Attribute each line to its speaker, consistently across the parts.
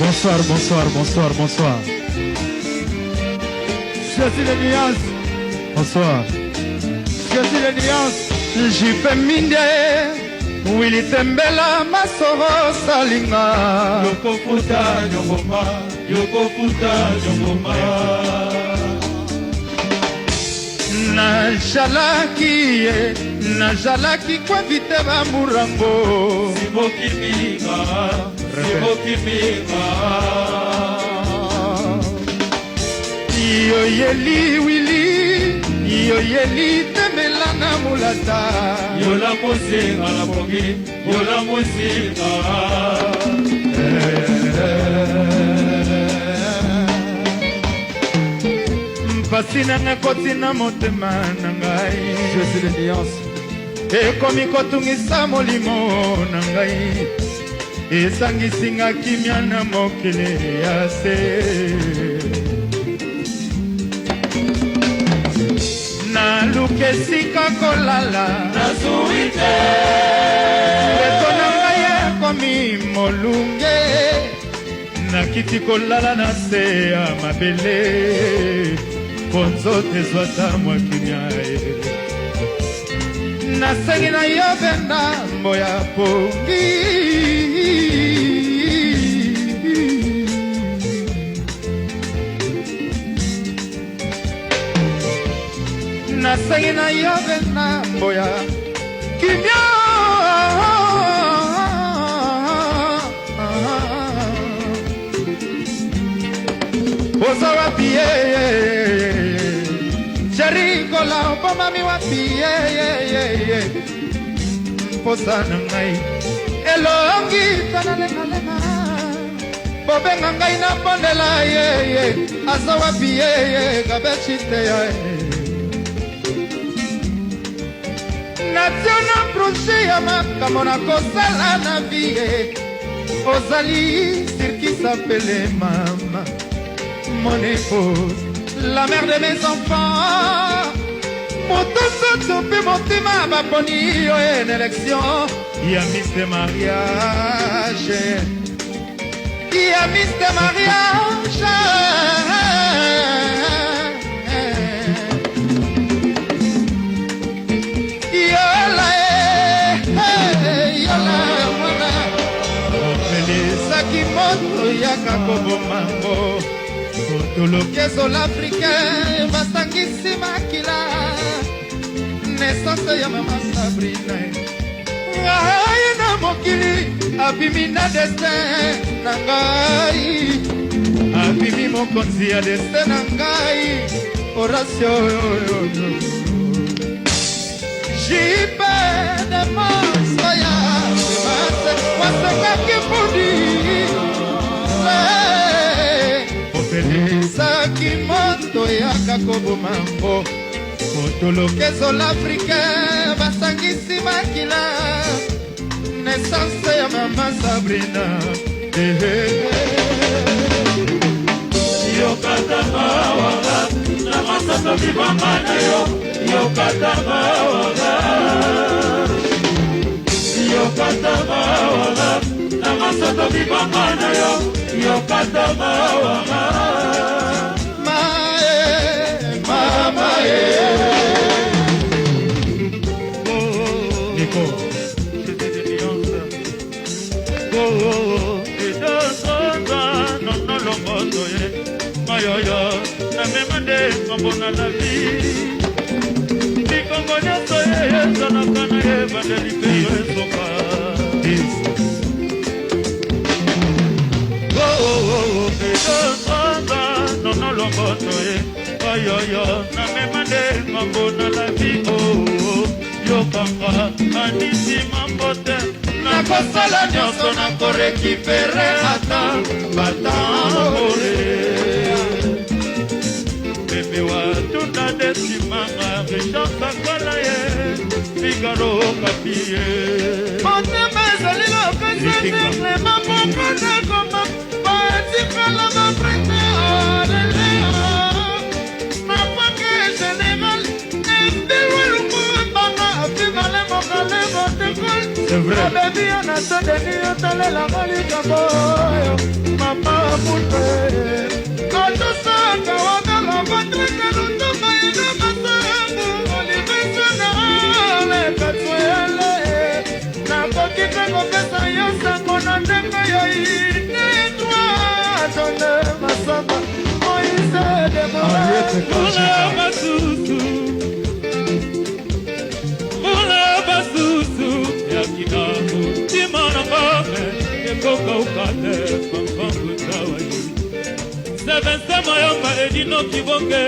Speaker 1: Bonsoir, bonsoir, bonsoir, bonsoir.
Speaker 2: Je suis les nuances.
Speaker 1: Bonsoir.
Speaker 2: Je suis les nuances.
Speaker 3: Jipe minde Willy Tembela Masoro Salinga
Speaker 2: Yoko Futa Nyongoma, Yoko Futa Nyongoma.
Speaker 3: Najalaki kwa viteba murambo
Speaker 2: Siboki Minga, Siboki Minga.
Speaker 3: Yoyeli Willy, Yoyeli Tembela na mulata
Speaker 2: Yola Mosinga la Bogi, Yola Mosinga.
Speaker 3: Mpasi nanga kotina motema nangai
Speaker 2: Je suis les nuances.
Speaker 3: Ekomi kotungisa molimo nangai Esangisinga kimia na mokili ya se Nalukesika kolala
Speaker 2: Nasuite
Speaker 3: Eto nangai ekomi molunge Nakiti kolala na se ya mabele Konzo tezwata mwa kimia Nasengi na yo benda mboya pongi Nasengi na yo benda mboya kimia Oza wapi Cherikola opoma mi wapi Posa na ngai Elongi tana lenga lenga Bobenga ngai na pondela Asa wapi kabechite ya Nationa proche ya makamona kosala na vie Ozali sirkisa pele mama Mon épouse, la mère de mes enfants Motoso tope motema baponi yo en élection Ya miste mariage Ya miste mariage Yola yola mwana Opelisaki moto ya kakobo mambo Tolokezo l'Africain basangisi makila Naissance ya mama Sabrina Ngai na mokili abimi na destin na ngai Abimi mokonzi ya destin na ngai Horatio Jipe de monstre ya Wasengaki pudi Saki moto ya kakobo mambo Motolokezo l'Africain basangisi makila Naissance ya mama Sabrina
Speaker 2: Yokatanga waga Namasato vibanga na yo Yokatanga waga Yokatanga waga Namasato vibanga na yo Yokatanga waga
Speaker 3: Mama
Speaker 1: Nico.
Speaker 2: Et deux non longondo Mayoyo Na memande Mambona la vie Nikongo nyaso Sanakana Vandeli Peyo Soka Et deux non longondo Mayoyo Na memande Mambona la vie Yokanga Anisi Mambote
Speaker 3: Nakosala nyonso na korekipere ata batamore
Speaker 2: Bebe wa tunda desimanga Richard Sakala ye Figaro kapie
Speaker 3: Motema ezali lokasa tekle mapopana koma Baetikala maprete olelea Mapake general Nembiwe lumu mbanga Afivale mokale motekol
Speaker 1: C'est vrai.
Speaker 3: Baby, on a so de nuit, on t'a la malika boy. mamamute atosaka wangala batrika lutumba ina masambu olivesana lekatwele nakokika kopesa yo sango na ndenge ya inetwa atone masamba Moise de
Speaker 1: Ariete Kajika.
Speaker 2: Mula basusu ya kinamu Timana kame Yekoka ukate Pampangu tawayi Sevensema yomba edino kibonge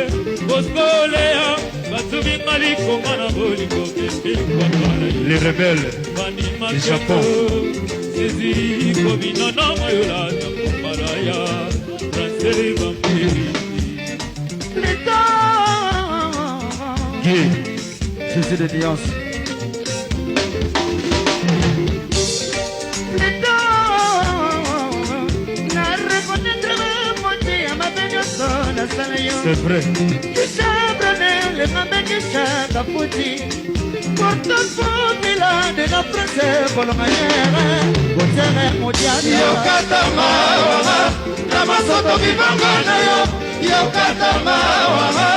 Speaker 2: Bosko lea Batubi maliko mana boliko Kempilkwa twarayi
Speaker 1: Les rebelles
Speaker 2: Vanima
Speaker 1: du Japon.
Speaker 2: Seziri kobina na mayola Nakumaraya Ranseri vampiri
Speaker 1: Guy.
Speaker 3: Jésus de nuance.
Speaker 1: C'est vrai.
Speaker 3: Yokatama wama Namasoto vibanga na yo Yokatama wama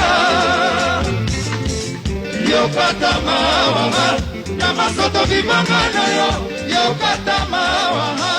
Speaker 3: Yokatama wama Namasoto vibanga na yo Yokatama wama